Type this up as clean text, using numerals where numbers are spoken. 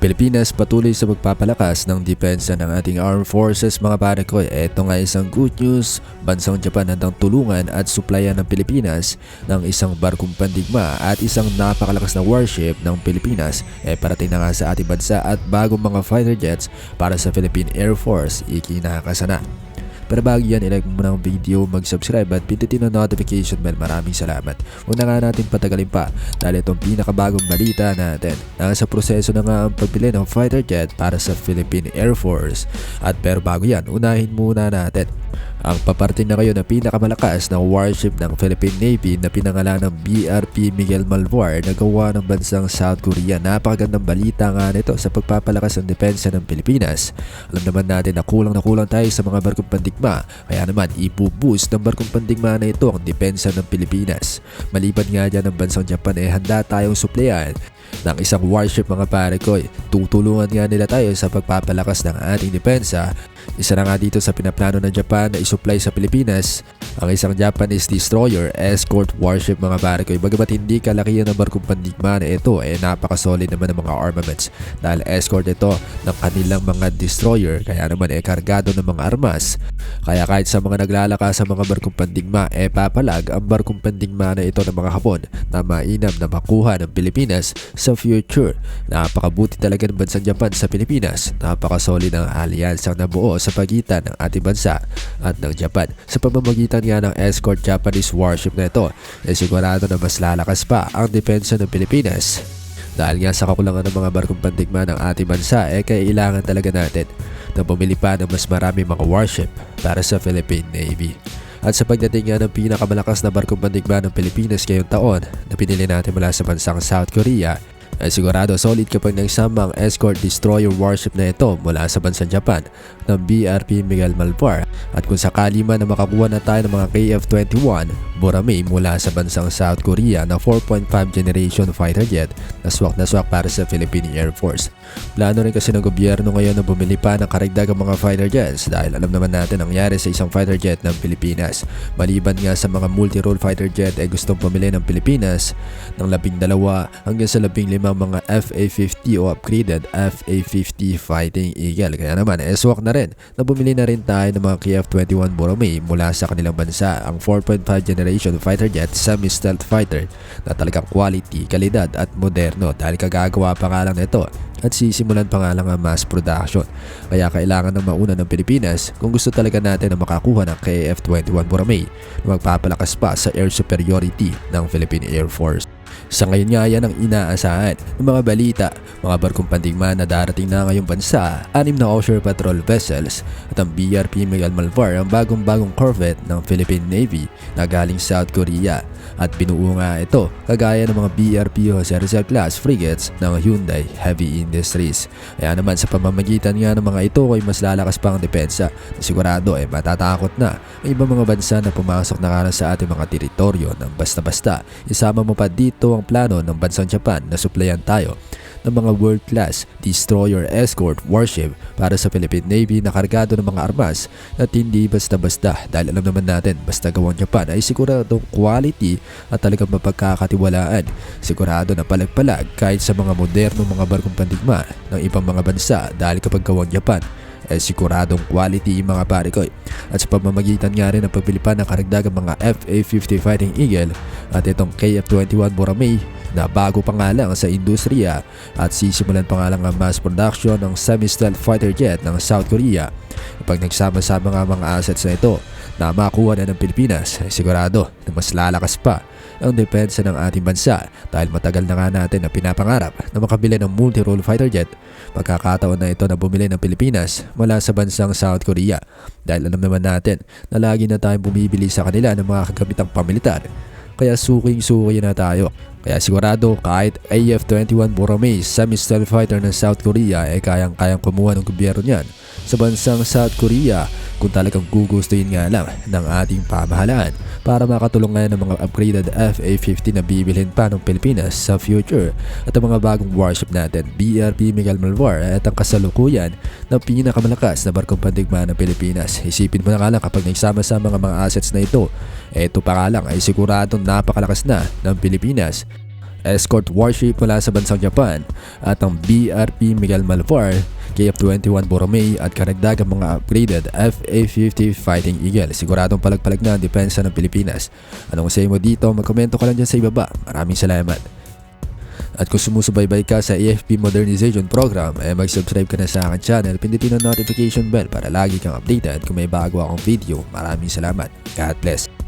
Pilipinas patuloy sa pagpapalakas ng depensa ng ating armed forces mga pare ko. Ito nga isang good news. Bansang Japan handang tulungan at suplayan ng Pilipinas ng isang barkong pandigma at isang napakalakas na warship ng Pilipinas parating na nga sa ating bansa at bagong mga fighter jets para sa Philippine Air Force. Ikinakasana. Pero bago yan, ilike mo muna ang video, mag-subscribe at pindutin ang notification bell. Maraming salamat. Huwag na nga natin patagalin pa dahil itong pinakabagong balita natin. Nasa proseso na nga ang pagbili ng fighter jet para sa Philippine Air Force. At pero bago yan, unahin muna natin ang paparting na kayo na pinakamalakas na warship ng Philippine Navy na pinangalan ng BRP Miguel Malvar na gawa ng bansang South Korea. Napakagandang balita nga nito sa pagpapalakas ng depensa ng Pilipinas. Alam naman natin na kulang tayo sa mga barkong pandigma, kaya naman ibu-boost ng barkong pandigma na ito ang depensa ng Pilipinas. Maliban nga dyan ng bansang Japan handa tayong suplayan ng isang warship mga pare ko. Tutulungan nga nila tayo sa pagpapalakas ng ating depensa. Isa na nga dito sa pinaplano ng Japan na isupply sa Pilipinas ang isang Japanese destroyer escort warship mga pare ko. Bagamat hindi kalakihan ng barkong pandigma na ito napakasolid naman ng mga armaments dahil escort ito ng kanilang mga destroyer, kaya naman kargado ng mga armas. Kaya kahit sa mga naglalaka sa mga barkong pandigma papalag ang barkong pandigma na ito ng mga Hapon na mainam na makuha ng Pilipinas sa future. Napakabuti talaga ng bansang Japan sa Pilipinas. Napakasolid ang alyansang nabuo sa pagitan ng ating bansa at ng Japan. Sa pamamagitan nga ng escort Japanese warship na ito, sigurado na mas lalakas pa ang depensa ng Pilipinas. Dahil nga sa kakulangan ng mga barkong pandigma ng ating bansa kailangan talaga natin na bumili pa ng mas marami mga warship para sa Philippine Navy. At sa pagdating nga ng pinakamalakas na barkong pandigma ng Pilipinas ngayong taon na pinili natin mula sa bansang South Korea, sigurado solid kapag nagsama ang escort destroyer warship na ito mula sa bansang Japan ng BRP Miguel Malvar. At kung sakali man na makakuha na tayo ng mga KF-21 Boramae mula sa bansang South Korea na 4.5 generation fighter jet na swak para sa Philippine Air Force. Plano rin kasi ng gobyerno ngayon na bumili pa ng karagdagang mga fighter jets dahil alam naman natin ang nangyari sa isang fighter jet ng Pilipinas. Maliban nga sa mga multi-role fighter jet gustong pumili ng Pilipinas ng 12 hanggang sa 15 mga FA-50 o upgraded FA-50 Fighting Eagle. Kaya naman swak na rin na bumili na rin tayo ng mga KF-21 Boramae mula sa kanilang bansa, ang 4.5 generation fighter jet semi-stealth fighter na talagang quality, kalidad at moderno dahil kagagawa pa nga lang nito at sisimulan pa nga lang ang mass production. Kaya kailangan ng mauna ng Pilipinas kung gusto talaga natin na makakuha ng KF-21 Boramae na magpapalakas pa sa air superiority ng Philippine Air Force. Sa ngayon nga yan ang inaasahan ng mga balita, mga barkong pandigma na darating na ngayong bansa, 6 na offshore patrol vessels at ang BRP Miguel Malvar, ang bagong corvette ng Philippine Navy na galing South Korea. At binuo nga ito kagaya ng mga BRP Jose Rizal class frigates ng Hyundai Heavy Industries. Kaya naman sa pamamagitan nga ng mga ito ay mas lalakas pa ang depensa. Sigurado matatakot na ang ibang mga bansa na pumasok na nga sa ating mga teritoryo ng basta-basta. Isama mo pa dito ang plano ng bansang Japan na suplayan tayo ng mga world-class destroyer escort warship para sa Philippine Navy na kargado ng mga armas at hindi basta-basta dahil alam naman natin basta gawang Japan ay siguradong quality at talagang mapagkakatiwalaan. Sigurado na palag-palag kahit sa mga modernong mga barkong pandigma ng ibang mga bansa dahil kapag gawang Japan siguradong quality mga pare ko. At sa pamamagitan nga rin ng pagpilipan ng karagdagang mga FA-50 Fighting Eagle at itong KF-21 Boramae na bago pa nga lang sa industriya at sisimulan pa nga lang ang mass production ng semi-stealth fighter jet ng South Korea. Kapag nagsama-sama nga mga assets na ito na makuha na ng Pilipinas sigurado na mas lalakas pa ang depensa ng ating bansa dahil matagal na nga natin na pinapangarap na makabili ng multi-role fighter jet. Pagkakataon na ito na bumili ng Pilipinas mula sa bansang South Korea dahil alam naman natin na lagi na tayong bumibili sa kanila ng mga kagamitang pamilitar. Kaya suking-suki na tayo. Kaya sigurado kahit AF-21 Boramae semi-stealth fighter ng South Korea kayang-kayang kumuha ng gobyerno niyan sa bansang South Korea kung talagang gugustuhin nga lang ng ating pamahalaan para makatulong ngayon ng mga upgraded FA-50 na bibilhin pa ng Pilipinas sa future. At ang mga bagong warship natin, BRP Miguel Malvar at ang kasalukuyan na pinakamalakas na barkong pandigma ng Pilipinas. Isipin mo na nga lang kapag nagsama-sama ang mga assets na ito pa nga lang ay siguradong napakalakas na ng Pilipinas. escort warship mula sa bansang Japan at ang BRP Miguel Malvar, KF-21 Boromei at karagdagang mga upgraded FA-50 Fighting Eagle. Siguradong palag-palag na ang depensa ng Pilipinas. Anong say mo dito? Magkomento ka lang dyan sa ibaba. Maraming salamat. At kung sumusubaybay ka sa AFP Modernization Program, mag-subscribe ka na sa aking channel, pindutin ang notification bell para lagi kang updated kung may bago akong video. Maraming salamat. God bless.